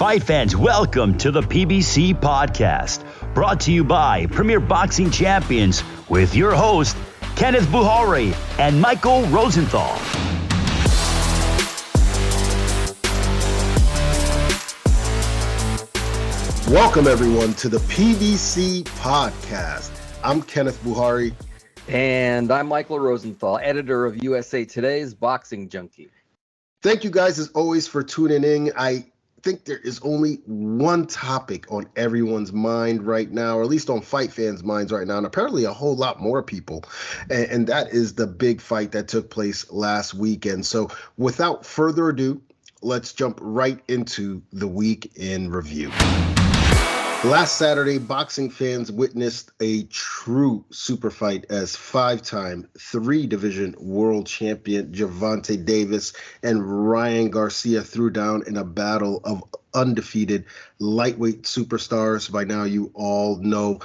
Fight fans, welcome to the PBC Podcast, brought to you by Premier Boxing Champions with your host, Kenneth Bouhairie and Michael Rosenthal. Welcome, everyone, to the PBC Podcast. I'm Kenneth Bouhairie. And I'm Michael Rosenthal, editor of USA Today's Boxing Junkie. Thank you guys, as always, for tuning in. I think there is only one topic on everyone's mind right now, or at least on fight fans' minds right now, and apparently a whole lot more people, and that is the big fight that took place last weekend. So without further ado, let's jump right into the week in review. Last Saturday, boxing fans witnessed a true super fight as five-time three-division world champion Gervonta Davis and Ryan Garcia threw down in a battle of undefeated lightweight superstars. By now, you all know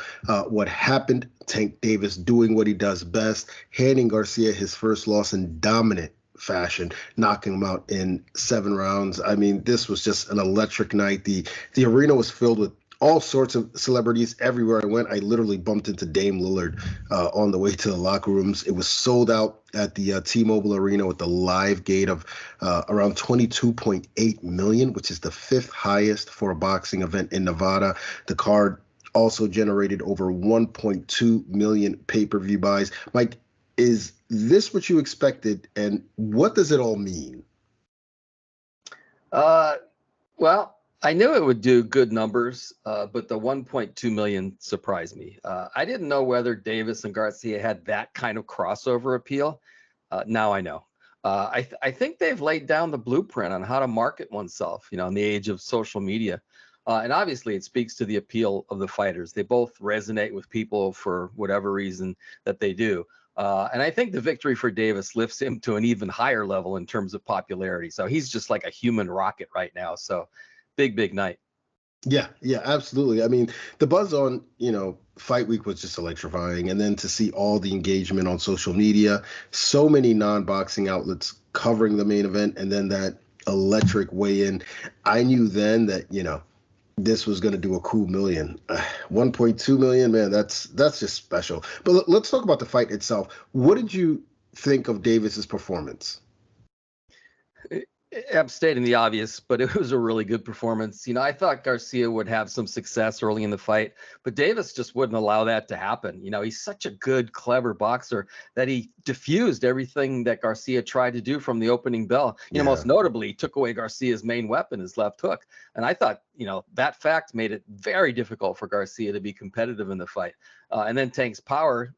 what happened. Tank Davis doing what he does best, handing Garcia his first loss in dominant fashion, knocking him out in 7 rounds. I mean, this was just an electric night. The arena was filled with all sorts of celebrities. Everywhere I went, I literally bumped into Dame Lillard on the way to the locker rooms. It was sold out at the T-Mobile Arena with the live gate of around 22.8 million, which is the 5th highest for a boxing event in Nevada. The card also generated over 1.2 million pay-per-view buys. Mike, is this what you expected, and what does it all mean? Well, I knew it would do good numbers, but the 1.2 million surprised me. I didn't know whether Davis and Garcia had that kind of crossover appeal. Now I know. I think they've laid down the blueprint on how to market oneself, in the age of social media. And obviously it speaks to the appeal of the fighters. They both resonate with people for whatever reason that they do. And I think the victory for Davis lifts him to an even higher level in terms of popularity. So he's just like a human rocket right now. So big night. Yeah, absolutely. I mean, the buzz on, Fight Week was just electrifying. And then to see all the engagement on social media, so many non-boxing outlets covering the main event, and then that electric weigh-in, I knew then that, this was going to do a cool million. 1.2 million, man, that's just special. But let's talk about the fight itself. What did you think of Davis's performance? I'm stating the obvious, but it was a really good performance. I thought Garcia would have some success early in the fight, but Davis just wouldn't allow that to happen. He's such a good, clever boxer that he diffused everything that Garcia tried to do from the opening bell. Most notably, he took away Garcia's main weapon, his left hook. And I thought, that fact made it very difficult for Garcia to be competitive in the fight. And then Tank's power,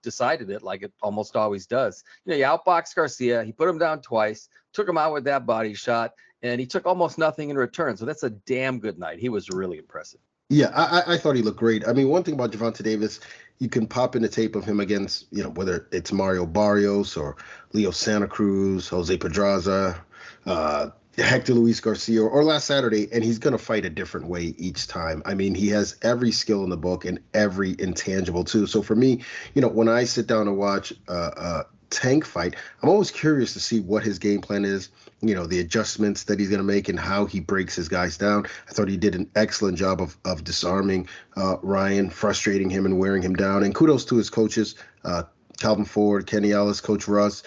decided it like it almost always does. He outboxed Garcia. He put him down twice, took him out with that body shot, and he took almost nothing in return. So that's a damn good night. He was really impressive. Yeah, I thought he looked great. I mean, one thing about Gervonta Davis, you can pop in the tape of him against, whether it's Mario Barrios or Leo Santa Cruz, Jose Pedraza, Hector Luis Garcia, or last Saturday, and he's going to fight a different way each time. I mean, he has every skill in the book and every intangible too. So for me, when I sit down and watch Tank fight, I'm always curious to see what his game plan is, the adjustments that he's going to make and how he breaks his guys down. I thought he did an excellent job of disarming Ryan, frustrating him and wearing him down. And kudos to his coaches, Calvin Ford, Kenny Ellis, Coach Russ.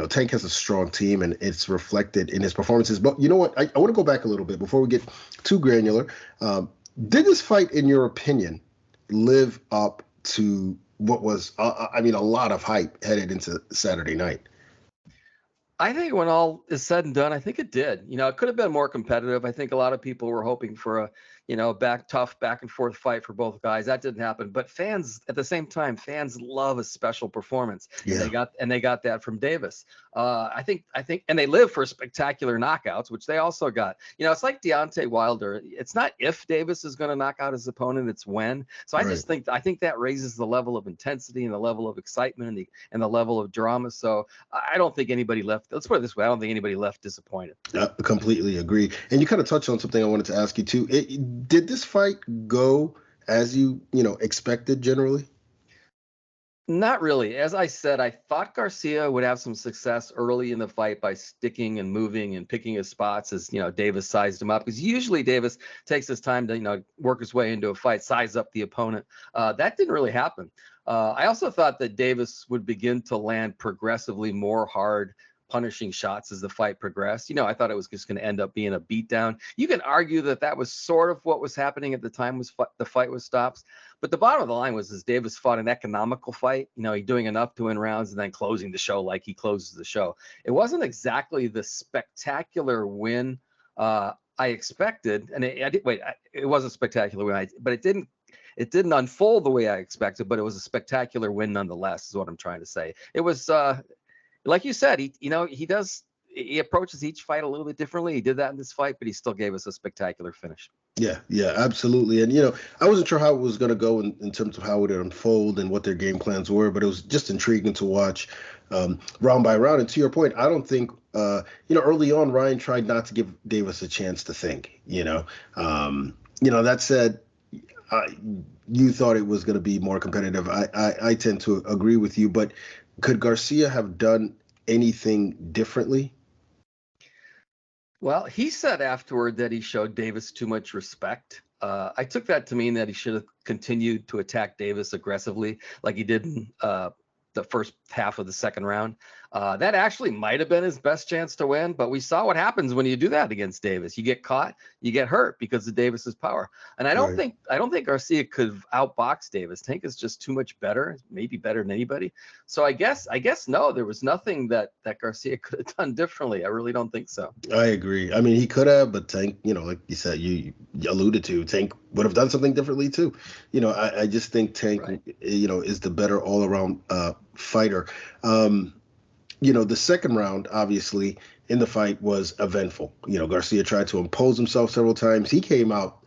Tank has a strong team, and it's reflected in his performances. But you know what? I want to go back a little bit before we get too granular. Did this fight, in your opinion, live up to what was, a lot of hype headed into Saturday night? I think when all is said and done, I think it did. It could have been more competitive. I think a lot of people were hoping for a, tough back and forth fight for both guys. That didn't happen. But fans, at the same time, fans love a special performance. Yeah. And they got that from Davis. I think, and they live for spectacular knockouts, which they also got. It's like Deontay Wilder. It's not if Davis is going to knock out his opponent, it's when. So I think that raises the level of intensity and the level of excitement and the level of drama. So I don't think anybody left. Let's put it this way. I don't think anybody left disappointed. I completely agree. And you kind of touched on something I wanted to ask you too. Did this fight go as you expected generally? Not really. As I said, I thought Garcia would have some success early in the fight by sticking and moving and picking his spots as, Davis sized him up. Because usually Davis takes his time to, work his way into a fight, size up the opponent. That didn't really happen. I also thought that Davis would begin to land progressively more hard, punishing shots as the fight progressed. I thought it was just going to end up being a beatdown. You can argue that was sort of what was happening at the time the fight was stopped. But the bottom of the line was Davis fought an economical fight, he doing enough to win rounds and then closing the show like he closes the show. It wasn't exactly the spectacular win I expected. And it wasn't a spectacular win, but it didn't unfold the way I expected, but it was a spectacular win nonetheless, is what I'm trying to say. It was, like you said, he approaches each fight a little bit differently. He did that in this fight, but he still gave us a spectacular finish. Yeah, absolutely. And, I wasn't sure how it was going to go in terms of how it would unfold and what their game plans were, but it was just intriguing to watch round by round. And to your point, I don't think, early on, Ryan tried not to give Davis a chance to think, that said, you thought it was going to be more competitive. I tend to agree with you, but could Garcia have done anything differently? Well, he said afterward that he showed Davis too much respect. I took that to mean that he should have continued to attack Davis aggressively like he did in the first half of the second round. That actually might have been his best chance to win, but we saw what happens when you do that against Davis. You get caught, you get hurt because of Davis's power. And I don't think Garcia could have outboxed Davis. Tank is just too much better, maybe better than anybody. So I guess no, there was nothing that Garcia could have done differently. I really don't think so. I agree. I mean, he could have, but Tank, like you said, you alluded to, Tank would have done something differently too. I just think Tank, is the better all around fighter. The second round, obviously, in the fight was eventful. Garcia tried to impose himself several times. He came out,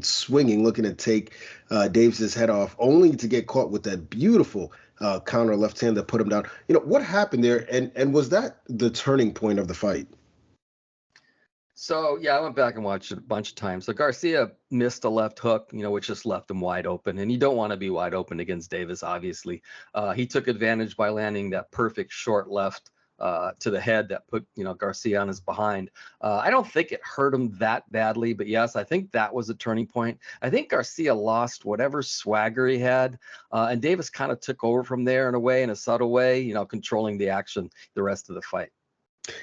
swinging, looking to take Davis's head off, only to get caught with that beautiful counter left hand that put him down. What happened there, and was that the turning point of the fight? So, I went back and watched it a bunch of times. So Garcia missed a left hook, which just left him wide open. And you don't want to be wide open against Davis, obviously. He took advantage by landing that perfect short left to the head that put, Garcia on his behind. I don't think it hurt him that badly, but yes, I think that was a turning point. I think Garcia lost whatever swagger he had, and Davis kind of took over from there in a subtle way, controlling the action the rest of the fight.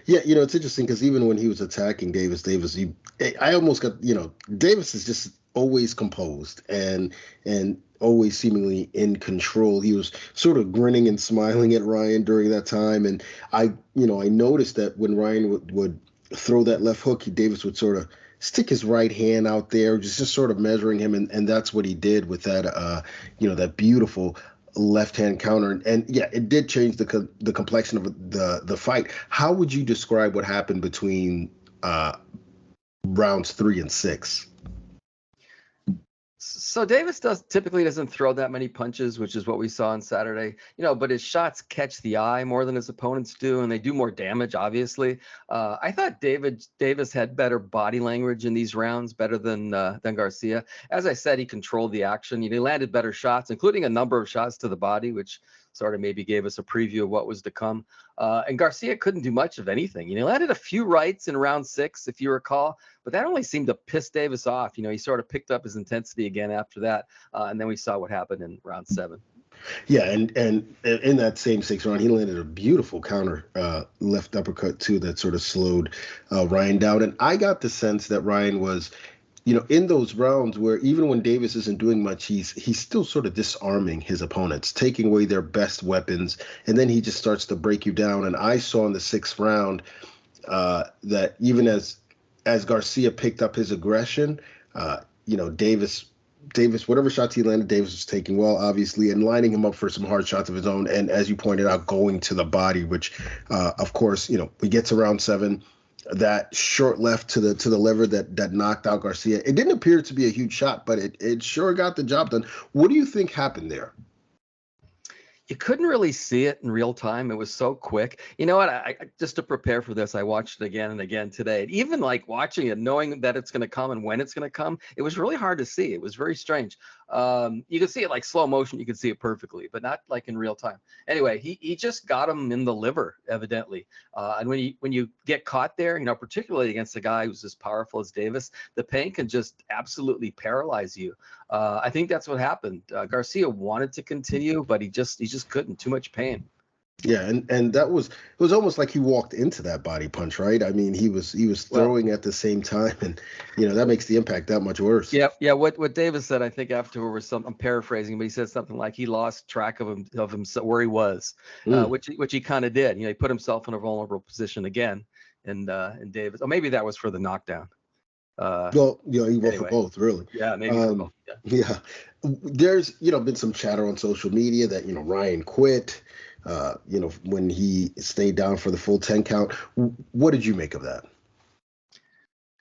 Yeah, it's interesting because even when he was attacking Davis, I almost got, Davis is just always composed and always seemingly in control. He was sort of grinning and smiling at Ryan during that time. And I noticed that when Ryan would throw that left hook, Davis would sort of stick his right hand out there, just sort of measuring him. And that's what he did with that, that beautiful left hand counter. And yeah, it did change the complexion of the fight. How would you describe what happened between rounds 3 and 6? So Davis typically doesn't throw that many punches, which is what we saw on Saturday, but his shots catch the eye more than his opponents do, and they do more damage, obviously. I thought Davis had better body language in these rounds, better than Garcia. As I said, he controlled the action. He landed better shots, including a number of shots to the body, which sort of maybe gave us a preview of what was to come. And Garcia couldn't do much of anything. He landed a few rights in round 6, if you recall, but that only seemed to piss Davis off. He sort of picked up his intensity again after that. And then we saw what happened in round 7. Yeah, and in that same 6th round, he landed a beautiful counter left uppercut too that sort of slowed Ryan down. And I got the sense that Ryan was, in those rounds where even when Davis isn't doing much, he's still sort of disarming his opponents, taking away their best weapons, and then he just starts to break you down. And I saw in the 6th round that even as Garcia picked up his aggression, Davis, whatever shots he landed, Davis was taking well, obviously, and lining him up for some hard shots of his own. And as you pointed out, going to the body, which, of course, we get to round 7. That short left to the liver that knocked out Garcia. It didn't appear to be a huge shot, but it sure got the job done. What do you think happened there? you couldn't really see it in real time. It was so quick. You know what? I just to prepare for this, I watched it again and again today. And even like watching it, knowing that it's going to come and when it's going to come, it was really hard to see. It was very strange. You could see it like slow motion. You could see it perfectly, but not like in real time. Anyway, he just got him in the liver, evidently. And when you get caught there, you know, particularly against a guy who's as powerful as Davis, the pain can just absolutely paralyze you. I think that's what happened. Garcia wanted to continue, but he just couldn't. Too much pain. Yeah, and it was almost like he walked into that body punch, right? I mean, he was throwing at the same time, and you know that makes the impact that much worse. Yeah. What Davis said, I think afterward was I'm paraphrasing, but he said something like he lost track of himself where he was, which he kind of did. You know, he put himself in a vulnerable position again, and Davis. Oh, maybe that was for the knockdown. Well, you know, he went for both, really. Yeah, maybe for both. Yeah. There's, been some chatter on social media that, Ryan quit, when he stayed down for the full 10 count. What did you make of that?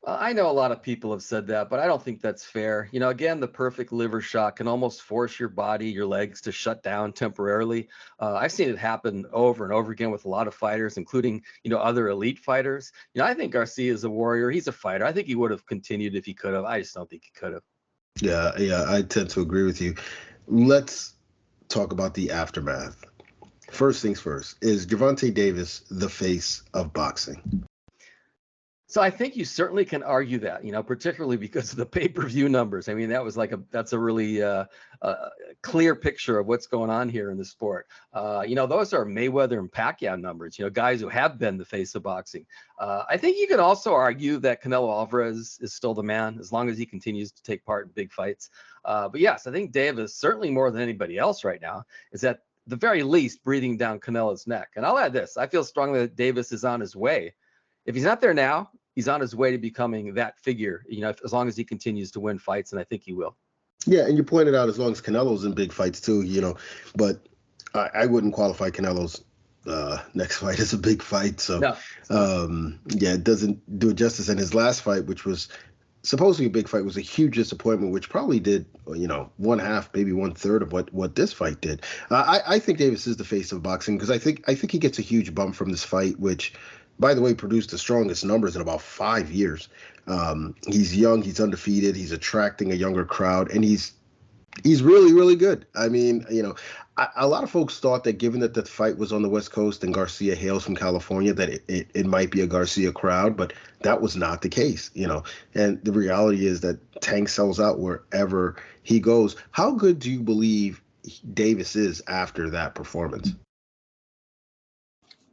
I know a lot of people have said that, but I don't think that's fair. Again, the perfect liver shot can almost force your body, your legs to shut down temporarily. I've seen it happen over and over again with a lot of fighters, including, other elite fighters. I think Garcia is a warrior. He's a fighter. I think he would have continued if he could have. I just don't think he could have. Yeah, I tend to agree with you. Let's talk about the aftermath. First things first, is Gervonta Davis the face of boxing? So I think you certainly can argue that, particularly because of the pay-per-view numbers. I mean, that's a really clear picture of what's going on here in the sport. Those are Mayweather and Pacquiao numbers, guys who have been the face of boxing. I think you can also argue that Canelo Alvarez is still the man as long as he continues to take part in big fights. But yes, I think Davis, certainly more than anybody else right now, is at the very least breathing down Canelo's neck. And I'll add this. I feel strongly that Davis is on his way. If he's not there now, he's on his way to becoming that figure, as long as he continues to win fights, and I think he will. Yeah, and you pointed out as long as Canelo's in big fights too, but I wouldn't qualify Canelo's next fight as a big fight. So, no. It doesn't do it justice. And his last fight, which was supposed to be a big fight, was a huge disappointment, which probably did, one half, maybe 1/3 of what this fight did. I think Davis is the face of boxing because I think he gets a huge bump from this fight, which, by the way, produced the strongest numbers in about 5 years. He's young, he's undefeated, he's attracting a younger crowd, and he's really, really good. I mean, a lot of folks thought that given that the fight was on the West Coast and Garcia hails from California, that it might be a Garcia crowd, but that was not the case, And the reality is that Tank sells out wherever he goes. How good do you believe Davis is after that performance?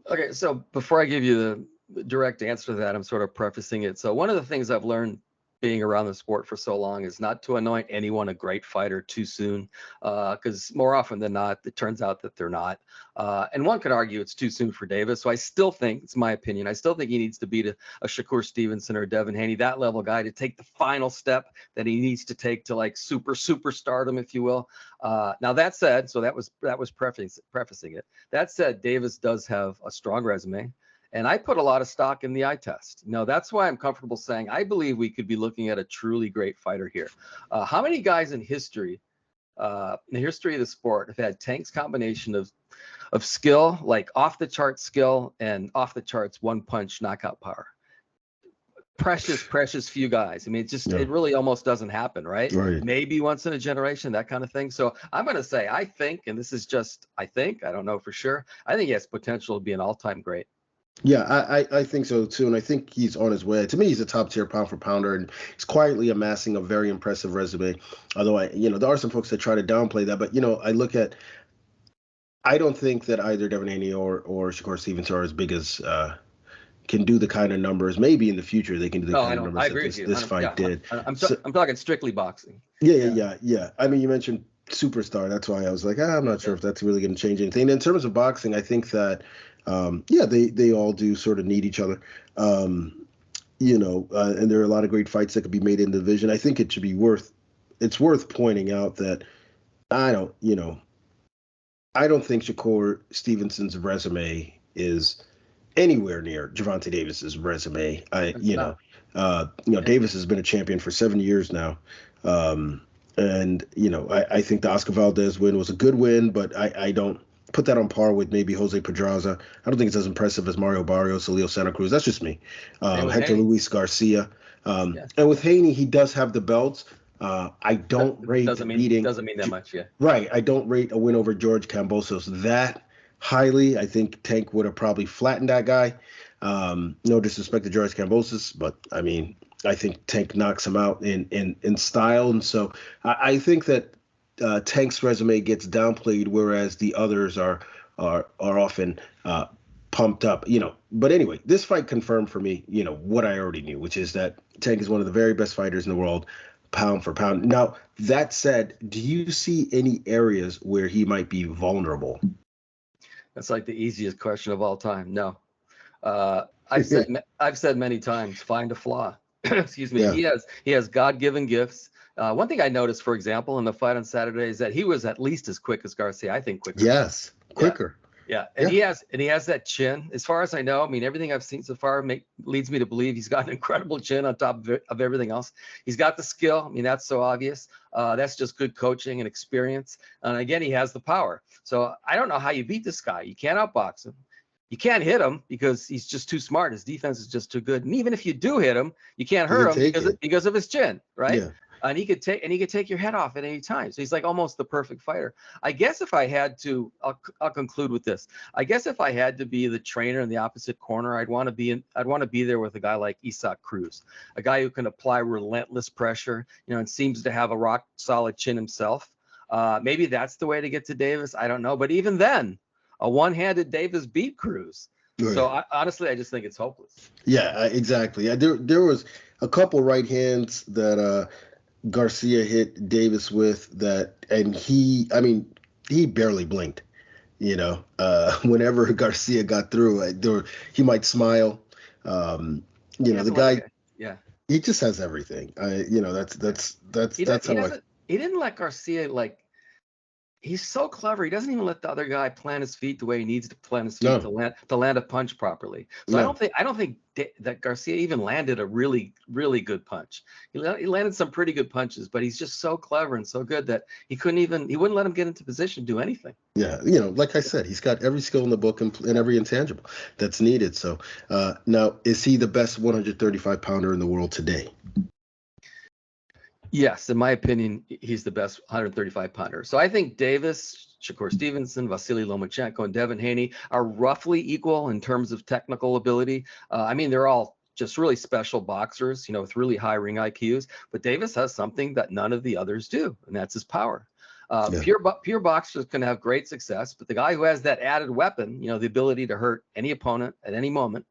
Okay, so before I give you the direct answer to that, I'm sort of prefacing it. So one of the things I've learned being around the sport for so long is not to anoint anyone a great fighter too soon, because more often than not, it turns out that they're not. And one could argue it's too soon for Davis. So I still think, it's my opinion, I still think he needs to beat a Shakur Stevenson or Devin Haney, that level guy, to take the final step that he needs to take to like superstardom, if you will. Now that said, so that was prefacing it. That said, Davis does have a strong resume. And I put a lot of stock in the eye test. That's why I'm comfortable saying I believe we could be looking at a truly great fighter here. How many guys in the history of the sport have had Tank's combination of skill, like off the charts skill and off the charts one punch knockout power? Precious few guys. I mean, it really almost doesn't happen, right? Maybe once in a generation, that kind of thing. So I'm going to say, I think, and this is just, I don't know for sure, I think he has potential to be an all-time great. Yeah, I think so too, and I think he's on his way. To me, he's a top tier pound for pounder, and he's quietly amassing a very impressive resume. Although there are some folks that try to downplay that, but I don't think that either Devin Haney or Shakur Stevenson are as big as can do the kind of numbers. Maybe in the future they can do the kind of numbers that this fight did. I'm talking strictly boxing. Yeah. I mean, you mentioned superstar. That's why I was like, I'm not sure if that's really going to change anything. In terms of boxing, I think that. They all do sort of need each other, and there are a lot of great fights that could be made in the division. I think it's worth pointing out that I don't think Shakur Stevenson's resume is anywhere near Gervonta Davis's resume. Davis has been a champion for 7 years now. I think the Oscar Valdez win was a good win, but I don't put that on par with maybe Jose Pedraza. I don't think it's as impressive as Mario Barrios or Leo Santa Cruz. That's just me. Hector Haney. Luis Garcia. Yeah. And with Haney, he does have the belts. I don't rate doesn't mean that much. Yeah. Right. I don't rate a win over George Kambosos that highly. I think Tank would have probably flattened that guy. No disrespect to George Kambosos, but I mean, I think Tank knocks him out in style. And so I think that Tank's resume gets downplayed, whereas the others are often pumped up, But anyway, this fight confirmed for me, what I already knew, which is that Tank is one of the very best fighters in the world, pound for pound. Now, that said, do you see any areas where he might be vulnerable? That's like the easiest question of all time. No. I've said many times, find a flaw. Excuse me. Yeah. He has God-given gifts. One thing I noticed, for example, in the fight on Saturday is that he was at least as quick as Garcia. I think quicker. Yes, quicker. Yeah. And he has that chin. As far as I know, I mean, everything I've seen so far leads me to believe he's got an incredible chin on top of everything else. He's got the skill. I mean, that's so obvious. That's just good coaching and experience. And again, he has the power. So I don't know how you beat this guy. You can't outbox him. You can't hit him because he's just too smart. His defense is just too good. And even if you do hit him, you can't hurt him because of his chin, right? Yeah. And he could take your head off at any time. So he's like almost the perfect fighter. I guess if I had to, I'll conclude with this. I guess if I had to be the trainer in the opposite corner, I'd want to be there with a guy like Isaac Cruz, a guy who can apply relentless pressure, and seems to have a rock solid chin himself. Maybe that's the way to get to Davis. I don't know. But even then, a one-handed Davis beat Cruz. Right. So honestly, I just think it's hopeless. Yeah, exactly. There was a couple right hands that Garcia hit Davis with and he barely blinked. Whenever Garcia got through, he might smile. The guy, he just has everything. That's how he didn't let Garcia he's so clever. He doesn't even let the other guy plant his feet the way he needs to plant his feet to land a punch properly. So I don't think that Garcia even landed a really, really good punch. He landed some pretty good punches, but he's just so clever and so good that he wouldn't let him get into position to do anything. Yeah, like I said, he's got every skill in the book and every intangible that's needed. So now, is he the best 135 pounder in the world today? Yes, in my opinion, he's the best 135 pounder. So I think Davis, Shakur Stevenson, Vasily Lomachenko, and Devin Haney are roughly equal in terms of technical ability. They're all just really special boxers, with really high ring IQs. But Davis has something that none of the others do, and that's his power. Pure boxers can have great success, but the guy who has that added weapon, the ability to hurt any opponent at any moment,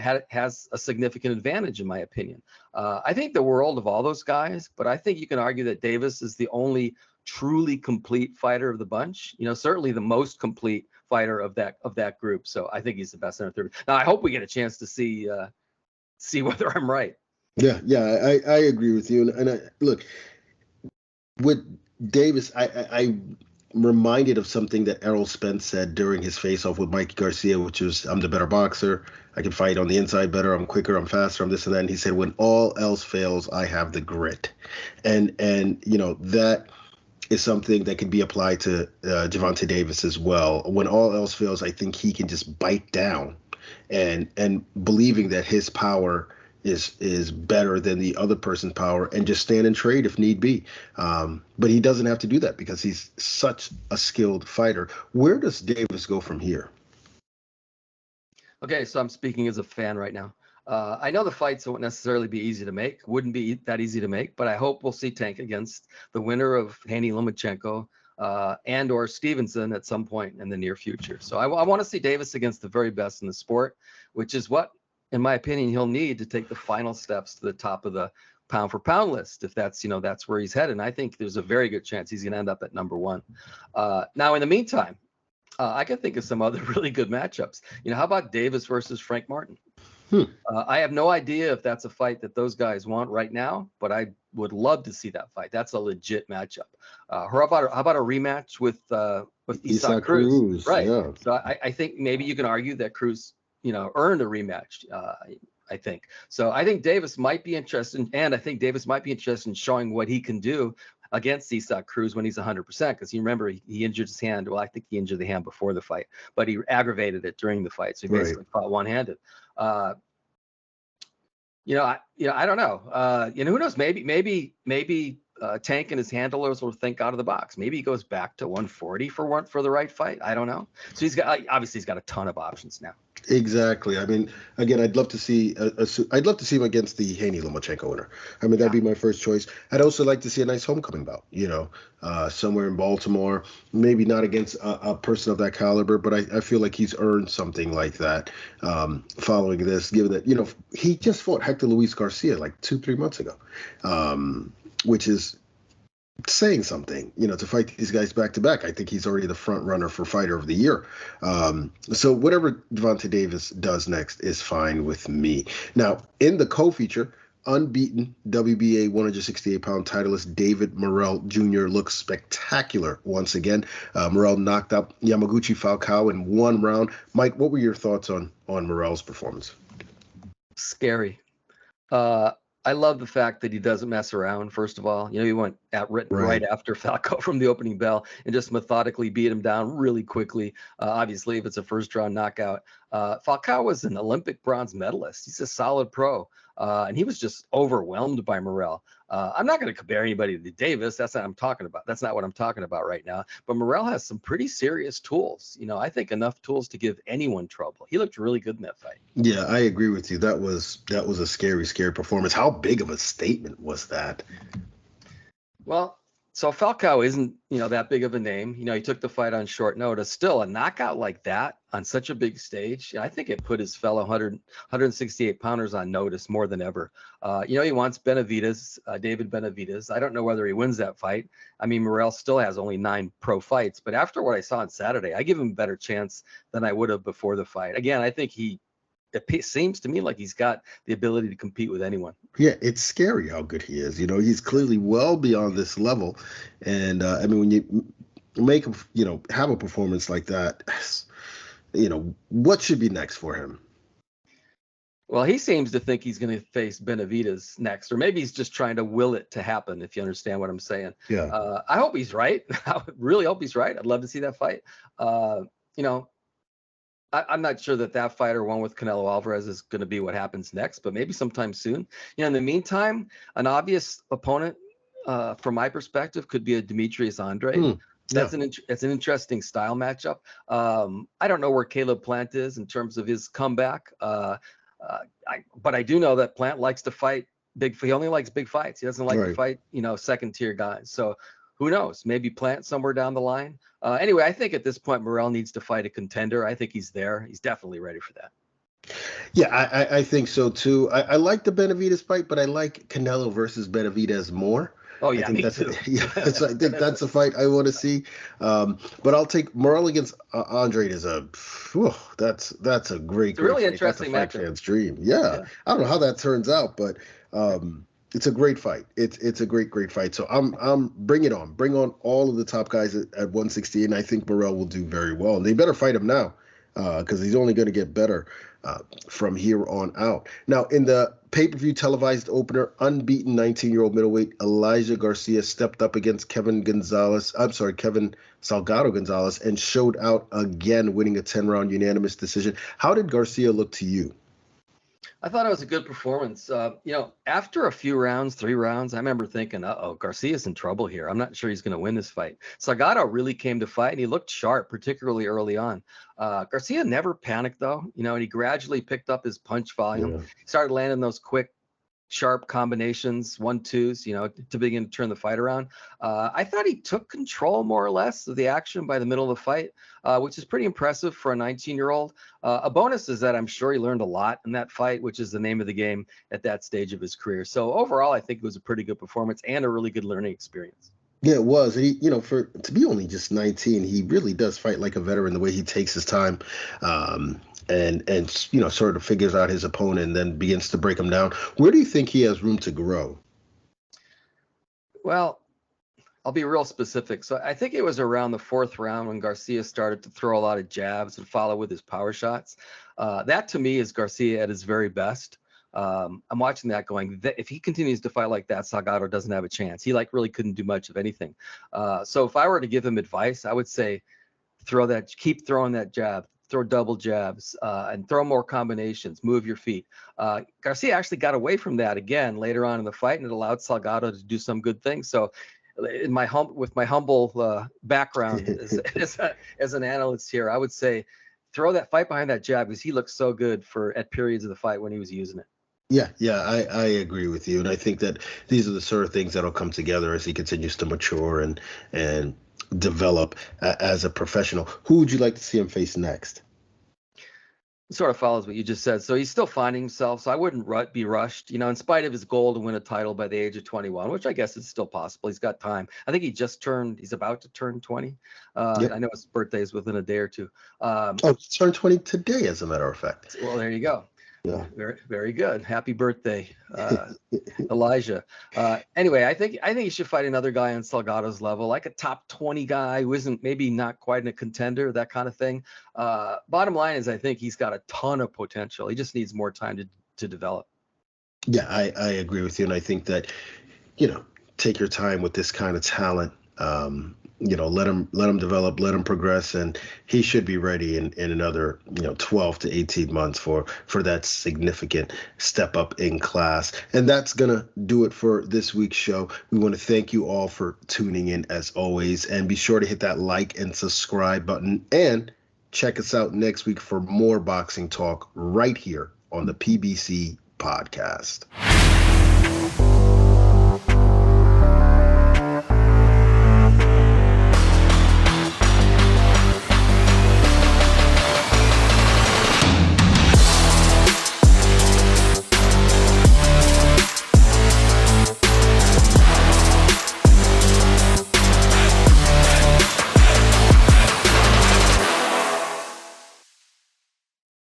has a significant advantage, in my opinion. I think the world of all those guys, but I think you can argue that Davis is the only truly complete fighter of the bunch. Certainly the most complete fighter of that group. So I think he's the best in 30. Now I hope we get a chance to see whether I'm right. Yeah, I agree with you. And look, with Davis, I'm reminded of something that Errol Spence said during his face-off with Mike Garcia, which was, I'm the better boxer. I can fight on the inside better. I'm quicker. I'm faster. I'm this and that. And he said, when all else fails, I have the grit. And that is something that can be applied to Gervonta Davis as well. When all else fails, I think he can just bite down and believing that his power is better than the other person's power and just stand and trade if need be. But he doesn't have to do that because he's such a skilled fighter. Where does Davis go from here? Okay, so I'm speaking as a fan right now. I know the fights won't necessarily be easy to make, wouldn't be that easy to make, but I hope we'll see Tank against the winner of Haney Lomachenko and or Stevenson at some point in the near future. So I want to see Davis against the very best in the sport, which is what, in my opinion, he'll need to take the final steps to the top of the pound for pound list. If that's where he's headed. And I think there's a very good chance he's going to end up at number one. Now, in the meantime, I can think of some other really good matchups. How about Davis versus Frank Martin? I have no idea if that's a fight that those guys want right now, but I would love to see that fight. That's a legit matchup. How about a rematch with Isaac Cruz? Right. Yeah. So I think maybe you can argue that Cruz, earned a rematch. I think so. I think Davis might be interested, and I think Davis might be interested in showing what he can do against Isak Cruz when he's 100%, because you remember he injured his hand. Well, I think he injured the hand before the fight, but he aggravated it during the fight, so he basically fought one-handed. I don't know. Who knows? Maybe Tank and his handlers will think out of the box. Maybe he goes back to 140 for the right fight. I don't know. So he's got a ton of options now. Exactly. I mean, again, I'd love to see him against the Haney Lomachenko winner. I mean, that'd be my first choice. I'd also like to see a nice homecoming bout, somewhere in Baltimore. Maybe not against a person of that caliber, but I feel like he's earned something like that following this, given that, he just fought Hector Luis Garcia like 2-3 months ago, which is saying something, to fight these guys back to back. I think he's already the front runner for fighter of the year. So whatever Gervonta Davis does next is fine with me. Now, in the co-feature, unbeaten WBA 168-pound titleist David Morrell Jr. looks spectacular once again. Morrell knocked out Yamaguchi Falcao in one round. Mike, what were your thoughts on Morrell's performance? Scary. I love the fact that he doesn't mess around. First of all, he went right after Falcao from the opening bell and just methodically beat him down really quickly. Obviously, if it's a first-round knockout, Falcao was an Olympic bronze medalist. He's a solid pro, and he was just overwhelmed by Morrell. I'm not going to compare anybody to Davis. That's not what I'm talking about. That's not what I'm talking about right now. But Morrell has some pretty serious tools. I think enough tools to give anyone trouble. He looked really good in that fight. Yeah, I agree with you. That was a scary performance. How big of a statement was that? Well, so Falcao isn't, that big of a name. He took the fight on short notice. Still, a knockout like that on such a big stage, I think it put his fellow 168-pounders on notice more than ever. He wants Benavidez, David Benavidez. I don't know whether he wins that fight. I mean, Morrell still has only 9 pro fights, but after what I saw on Saturday, I give him a better chance than I would have before the fight. Again, I think it seems to me like he's got the ability to compete with anyone. Yeah, it's scary how good he is. He's clearly well beyond this level. And when you make him, have a performance like that, what should be next for him? Well, he seems to think he's going to face Benavidez next, or maybe he's just trying to will it to happen, if you understand what I'm saying. Yeah. I hope he's right. I really hope he's right. I'd love to see that fight. I'm not sure that fighter, one with Canelo Alvarez, is going to be what happens next, but maybe sometime soon. In the meantime, an obvious opponent, from my perspective, could be a Demetrius Andrade. That's an interesting style matchup. I don't know where Caleb Plant is in terms of his comeback, but I do know that Plant likes to fight big. He only likes big fights. He doesn't like to fight, second tier guys. So who knows? Maybe Plant somewhere down the line. Anyway, I think at this point, Morrell needs to fight a contender. I think he's there. He's definitely ready for that. Yeah, I think so too. I like the Benavidez fight, but I like Canelo versus Benavidez more. Oh yeah, I think that's a fight I want to see. But I'll take Morrell against Andrade as that's a great, really fight. Interesting that's a matchup. Fan's dream. Yeah, I don't know how that turns out, but it's a great fight. It's a great fight. So I'm bring it on. Bring on all of the top guys at 160, and I think Morrell will do very well. And they better fight him now, because he's only going to get better from here on out. Now, in the pay-per-view televised opener, unbeaten 19-year-old middleweight Elijah Garcia stepped up against Kevin Salgado Gonzalez, and showed out again, winning a 10-round unanimous decision. How did Garcia look to you? I thought it was a good performance. After a few rounds, 3 rounds, I remember thinking, Garcia's in trouble here. I'm not sure he's going to win this fight. Salgado really came to fight, and he looked sharp, particularly early on. Garcia never panicked, though, and he gradually picked up his punch volume. Yeah. He started landing those quick, sharp combinations, 1-2s, to begin to turn the fight around. I thought he took control more or less of the action by the middle of the fight, which is pretty impressive for a 19-year-old. A bonus is that I'm sure he learned a lot in that fight, which is the name of the game at that stage of his career. So overall, I think it was a pretty good performance and a really good learning experience. Yeah, it was. He, to be only just 19, he really does fight like a veteran, the way he takes his time, and sort of figures out his opponent and then begins to break him down. Where do you think he has room to grow? Well, I'll be real specific. So I think it was around the 4th round when Garcia started to throw a lot of jabs and follow with his power shots. That to me is Garcia at his very best. I'm watching that going, if he continues to fight like that, Salgado doesn't have a chance. He really couldn't do much of anything. So if I were to give him advice, I would say keep throwing that jab, throw double jabs, and throw more combinations, move your feet. Garcia actually got away from that again later on in the fight, and it allowed Salgado to do some good things. So with my humble background as an analyst here, I would say throw that fight behind that jab, because he looked so good at periods of the fight when he was using it. Yeah, I agree with you. And I think that these are the sort of things that'll come together as he continues to mature and develop as a professional. Who would you like to see him face next? It sort of follows what you just said. So he's still finding himself. So I wouldn't be rushed, in spite of his goal to win a title by the age of 21, which I guess is still possible. He's got time. I think he's about to turn 20. Yep. I know his birthday is within a day or two. He turned 20 today, as a matter of fact. Well, there you go. Yeah. Very, very good. Happy birthday, Elijah. Anyway, I think he should fight another guy on Salgado's level, like a top 20 guy who isn't maybe not quite a contender, that kind of thing. Bottom line is, I think he's got a ton of potential. He just needs more time to develop. Yeah, I agree with you. And I think that, take your time with this kind of talent. Let him develop, let him progress, and he should be ready in another 12 to 18 months for that significant step up in class. And that's gonna do it for this week's show. We want to thank you all for tuning in as always, and be sure to hit that like and subscribe button, and check us out next week for more boxing talk right here on the PBC Podcast.